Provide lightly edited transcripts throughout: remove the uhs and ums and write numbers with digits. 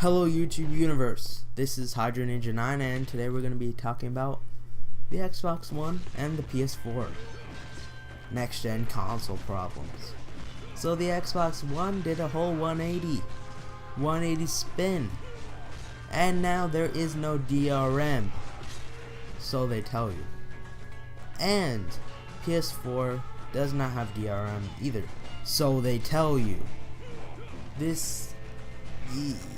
Hello YouTube universe, this is Hydra Ninja 9 and today we're going to be talking about the Xbox One and the PS4 next gen console problems. So the Xbox One did a whole 180 spin, and now there is no DRM, so they tell you. And PS4 does not have DRM either, so they tell you.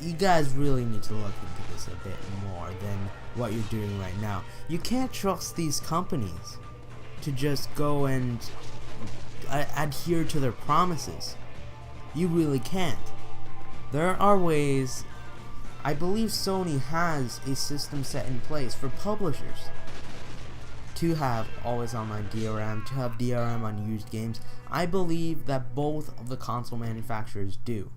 You guys really need to look into this a bit more than what you're doing right now. You can't trust these companies to just go and adhere to their promises. You really can't. There are ways. I believe Sony has a system set in place for publishers to have always online DRM, to have DRM on used games. I believe that both of the console manufacturers do.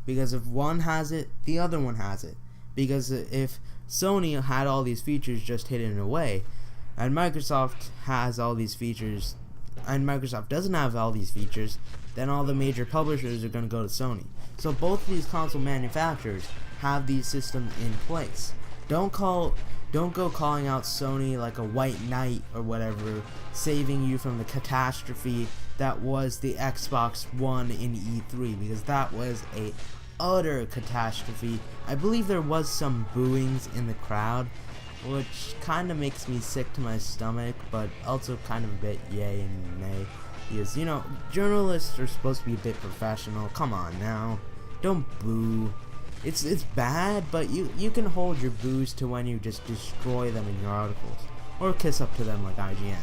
Because if one has it, the other one has it. Because if Sony had all these features just hidden away, and Microsoft has all these features, and Microsoft doesn't have all these features, then all the major publishers are going to go to Sony. So both of these console manufacturers have these systems in place. Don't go calling out Sony like a white knight or whatever, saving you from the catastrophe that was the Xbox One in E3, because that was a utter catastrophe. I believe there was some booings in the crowd, which kind of makes me sick to my stomach, but also kind of a bit yay and nay. Because, you know, journalists are supposed to be a bit professional. Come on now, don't boo. It's bad, but you can hold your boos to when you just destroy them in your articles, or kiss up to them like IGN.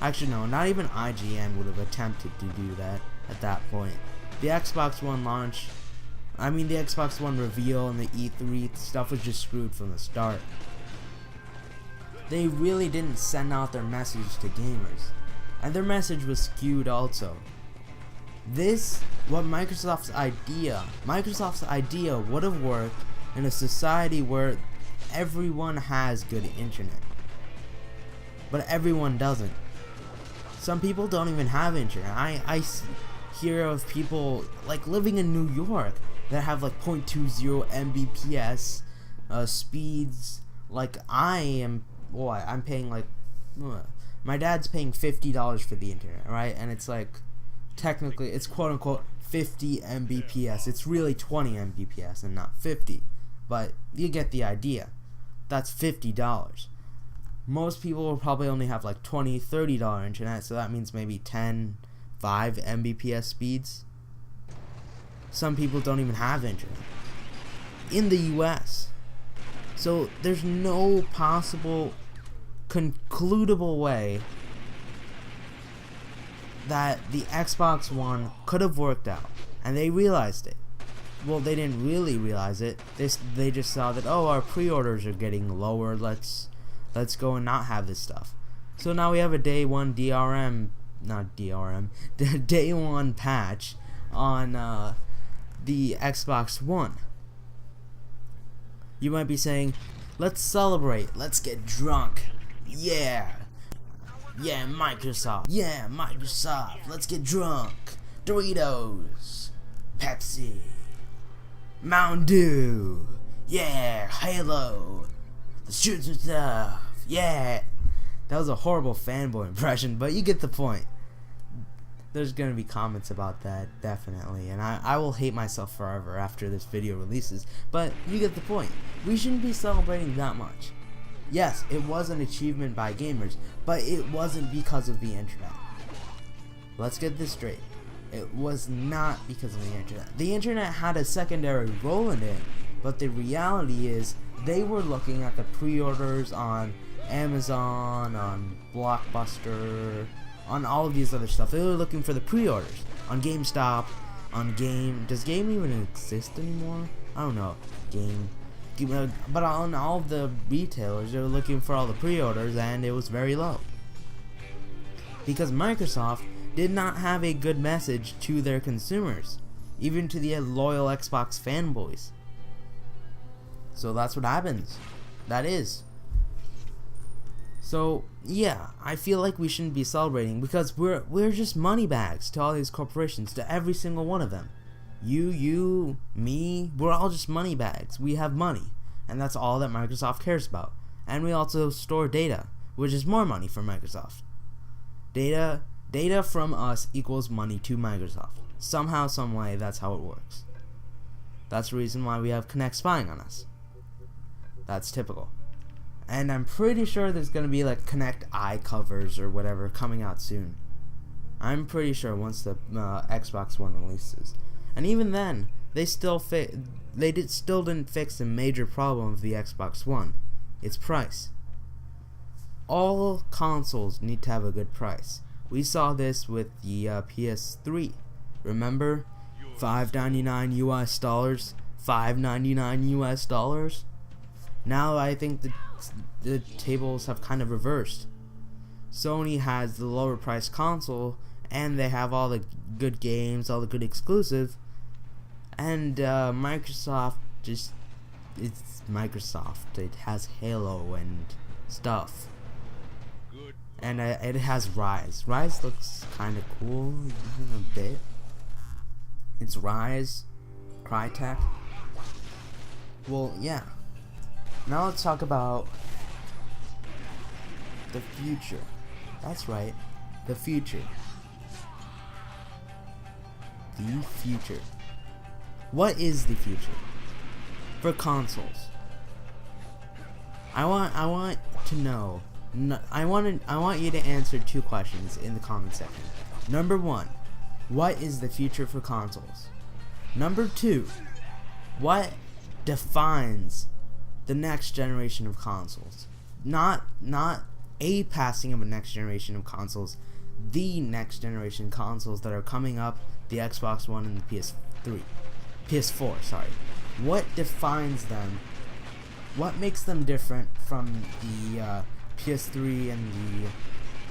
Actually, no, not even IGN would have attempted to do that at that point. The Xbox One launch, the Xbox One reveal and the E3 stuff was just screwed from the start. They really didn't send out their message to gamers, and their message was skewed also. Microsoft's idea would have worked in a society where everyone has good internet, but everyone doesn't. Some people don't even have internet. I hear of people like living in New York that have like 0.20 Mbps speeds. Like I'm paying like, my dad's paying $50 for the internet, right? And it's like, technically it's quote unquote 50 Mbps. It's really 20 Mbps and not 50, but you get the idea. That's $50. Most people will probably only have like $20, $30 internet, so that means maybe 5 Mbps speeds. Some people don't even have internet in the US. So there's no possible concludable way that the Xbox One could have worked out, and they realized it. Well, they didn't really realize it. They just saw that, oh, our pre-orders are getting lower. Let's go and not have this stuff. So now we have a day one day one patch on the Xbox One. You might be saying, let's celebrate, let's get drunk. Yeah, Microsoft, let's get drunk. Doritos, Pepsi, Mountain Dew, yeah, Halo, let's shoot some stuff, yeah. That was a horrible fanboy impression, but you get the point. There's gonna be comments about that, definitely, and I will hate myself forever after this video releases, but you get the point. We shouldn't be celebrating that much. Yes, it was an achievement by gamers, but it wasn't because of the internet. Let's get this straight. It was not because of the internet. The internet had a secondary role in it, but the reality is they were looking at the pre-orders on Amazon, on Blockbuster, on all of these other stuff. They were looking for the pre-orders on GameStop, on Game. Does Game even exist anymore? I don't know. But on all of the retailers, they were looking for all the pre-orders, and it was very low. Because Microsoft did not have a good message to their consumers, even to the loyal Xbox fanboys. So that's what happens. That is. So yeah, I feel like we shouldn't be celebrating because we're just money bags to all these corporations, to every single one of them. You, me, we're all just money bags. We have money, and that's all that Microsoft cares about. And we also store data, which is more money for Microsoft. Data from us equals money to Microsoft. Somehow, some way, that's how it works. That's the reason why we have Kinect spying on us. That's typical. And I'm pretty sure there's going to be like Kinect eye covers or whatever coming out soon. I'm pretty sure once the Xbox One releases. And even then, they still didn't fix the major problem of the Xbox One. Its price. All consoles need to have a good price. We saw this with the PS3. Remember? $5.99 US dollars, $5.99 US dollars. Now I think the tables have kind of reversed. Sony has the lower price console, and they have all the good games, all the good exclusives, and Microsoft it's Microsoft. It has Halo and stuff, and it has Rise. Rise looks kind of cool a bit. It's Rise, Crytek. Well, yeah. Now let's talk about the future. That's right, the future. The future. What is the future for consoles? I want to know. I want you to answer two questions in the comment section. Number 1, what is the future for consoles? Number 2, what defines the next generation of consoles? Not a passing of a next generation of consoles, the next generation consoles that are coming up, the Xbox One and the PS4, sorry. What defines them? What makes them different from the PS3 and the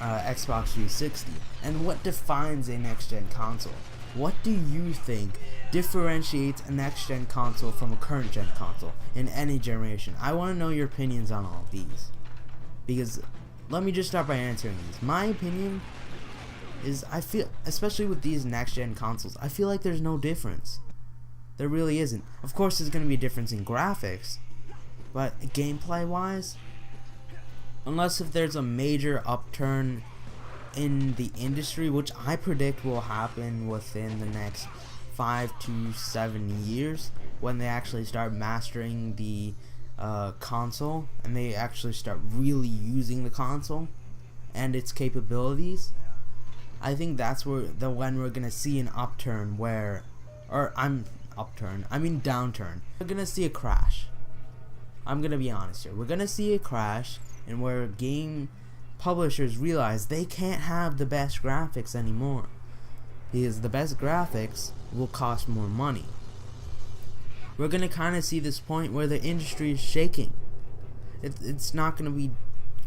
Xbox 360? And what defines a next-gen console? What do you think differentiates a next-gen console from a current-gen console in any generation? I want to know your opinions on all of these. Because, let me just start by answering these. My opinion is, I feel, especially with these next-gen consoles, I feel like there's no difference. There really isn't. Of course, there's going to be a difference in graphics, but gameplay-wise, unless if there's a major upturn in the industry, which I predict will happen within the next 5 to 7 years, when they actually start mastering the console and they actually start really using the console and its capabilities. I think that's when we're gonna see an upturn downturn. We're gonna see a crash. I'm gonna be honest here. We're gonna see a crash, and where game publishers realize they can't have the best graphics anymore, because the best graphics will cost more money. We're gonna kind of see this point where the industry is shaking. It's not gonna be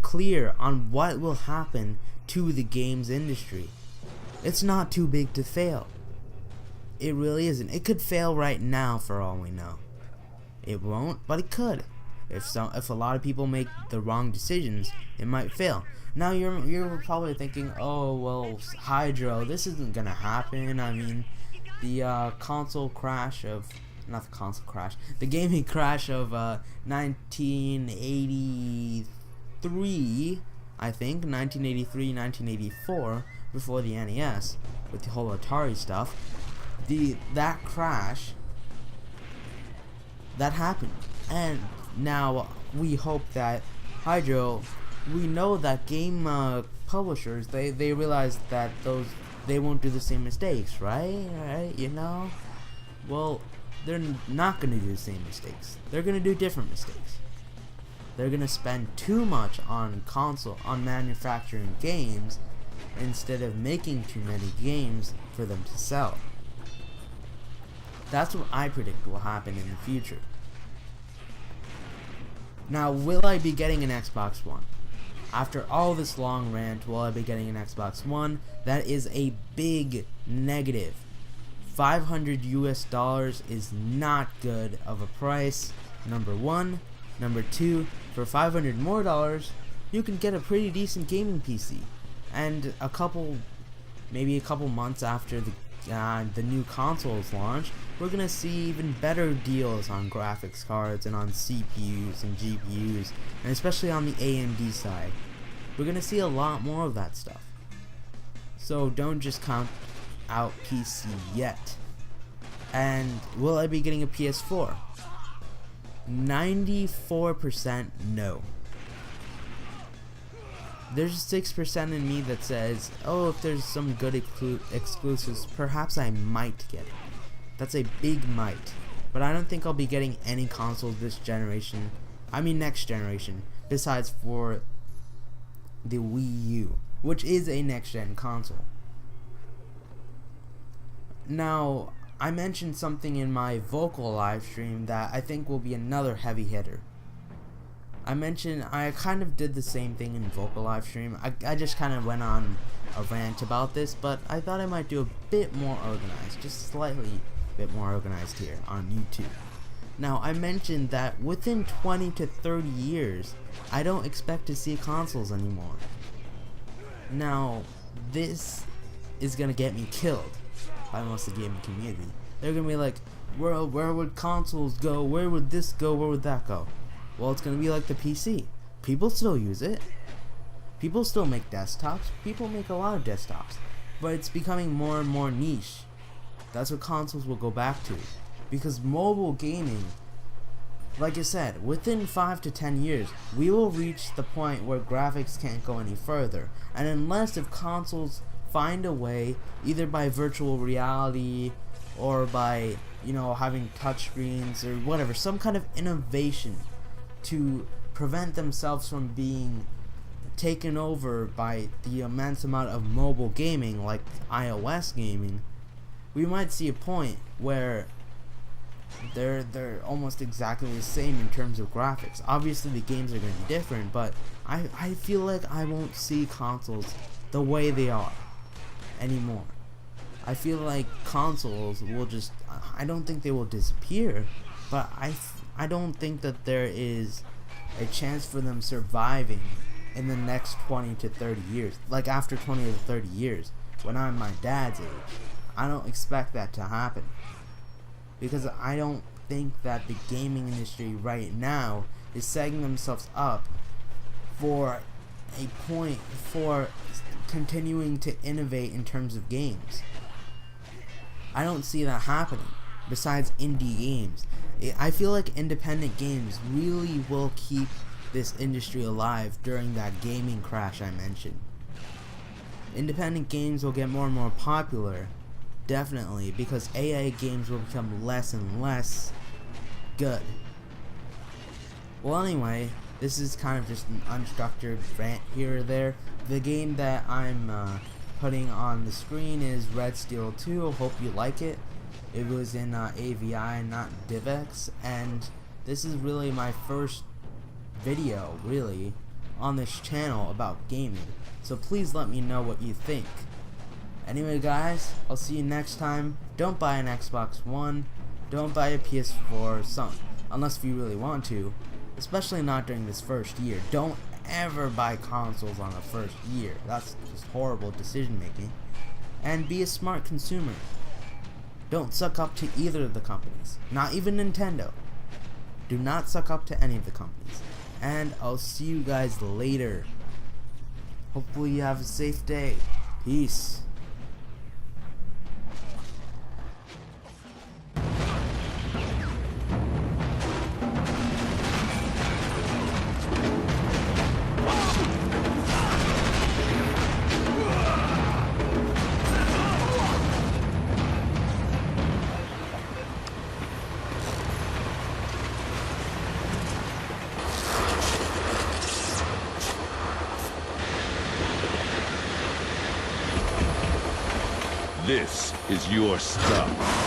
clear on what will happen to the games industry. It's not too big to fail. It really isn't. It could fail right now for all we know. It won't, but it could. If a lot of people make the wrong decisions, it might fail. Now you're probably thinking, oh well, Hydro, this isn't gonna happen. I mean, the console crash of, not the console crash, the gaming crash of 1983, I think, 1983, 1984, before the NES, with the whole Atari stuff. That crash, that happened, and now we hope that Hydro, we know that game publishers, they realize that they won't do the same mistakes, right, you know? Well, they're not going to do the same mistakes. They're going to do different mistakes. They're going to spend too much on manufacturing games instead of making too many games for them to sell. That's what I predict will happen in the future. Now, will I be getting an Xbox One? After all this long rant, will I be getting an Xbox One? That is a big negative. $500 US is not good of a price, number 1. Number 2, for $500 more, you can get a pretty decent gaming PC. And maybe a couple months after the new consoles launch, we're gonna see even better deals on graphics cards and on CPUs and GPUs, and especially on the AMD side. We're gonna see a lot more of that stuff. So don't just count out PC yet. And will I be getting a PS4? 94% no. There's 6% in me that says, oh, if there's some good exclusives, perhaps I might get it. That's a big might. But I don't think I'll be getting any consoles this generation, I mean next generation, besides for the Wii U, which is a next gen console. Now, I mentioned something in my vocal live stream that I think will be another heavy hitter. I kind of did the same thing in vocal live stream. I just kind of went on a rant about this, but I thought I might do a bit more organized, just slightly bit more organized here on YouTube. Now, I mentioned that within 20 to 30 years, I don't expect to see consoles anymore. Now, this is gonna get me killed by most of the gaming community. They're gonna be like, where would consoles go? Where would this go? Where would that go? Well, it's gonna be like the PC. People still use it. People still make desktops. People make a lot of desktops. But it's becoming more and more niche. That's what consoles will go back to. Because mobile gaming, like I said, within 5 to 10 years, we will reach the point where graphics can't go any further. And unless if consoles find a way, either by virtual reality or by, you know, having touchscreens or whatever, some kind of innovation to prevent themselves from being taken over by the immense amount of mobile gaming like iOS gaming, we might see a point where they're almost exactly the same in terms of graphics. Obviously the games are going to be different, but I feel like I won't see consoles the way they are anymore. I feel like consoles will just, I don't think they will disappear, but I don't think that there is a chance for them surviving in the next 20 to 30 years. Like after 20 to 30 years, when I'm my dad's age, I don't expect that to happen. Because I don't think that the gaming industry right now is setting themselves up for a point for continuing to innovate in terms of games. I don't see that happening. Besides indie games, I feel like independent games really will keep this industry alive during that gaming crash I mentioned. Independent games will get more and more popular, definitely, because AA games will become less and less good. Well, anyway, this is kind of just an unstructured rant here or there. The game that I'm putting on the screen is Red Steel 2. I hope you like it. It was in AVI, not DivX, and this is really my first video, really, on this channel about gaming. So please let me know what you think. Anyway, guys, I'll see you next time. Don't buy an Xbox One. Don't buy a PS4, unless you really want to. Especially not during this first year. Don't ever buy consoles on the first year. That's just horrible decision making. And be a smart consumer. Don't suck up to either of the companies. Not even Nintendo. Do not suck up to any of the companies. And I'll see you guys later. Hopefully you have a safe day. Peace. This is your stuff.